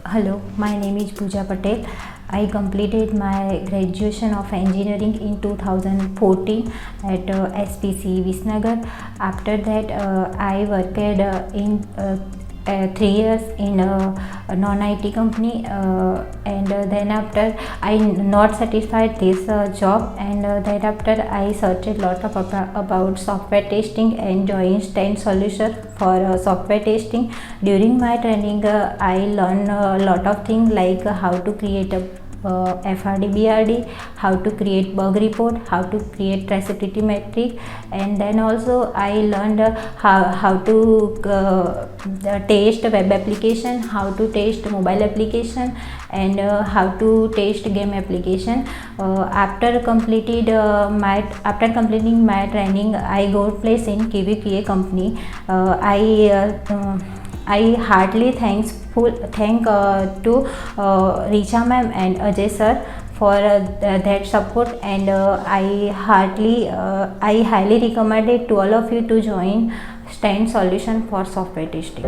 Hello, my name is Pooja Patel. I completed my graduation of engineering in 2014 at SPC Visnagar. After that, I worked in 3 years in a non-IT company, and then after I not satisfied this job, and then after I searched a lot of about software testing and joined STAD Solution for software testing. During my training, I learned a lot of things like how to create a FRD, how to create bug report, how to create traceability metric, and then also I learned how to test web application, how to test mobile application, and how to test game application. After completing my training, I got place in KVPA company. I heartily thank to Richa ma'am and Ajay sir for that support, and I highly recommend it to all of you to join STAD Solution for software testing.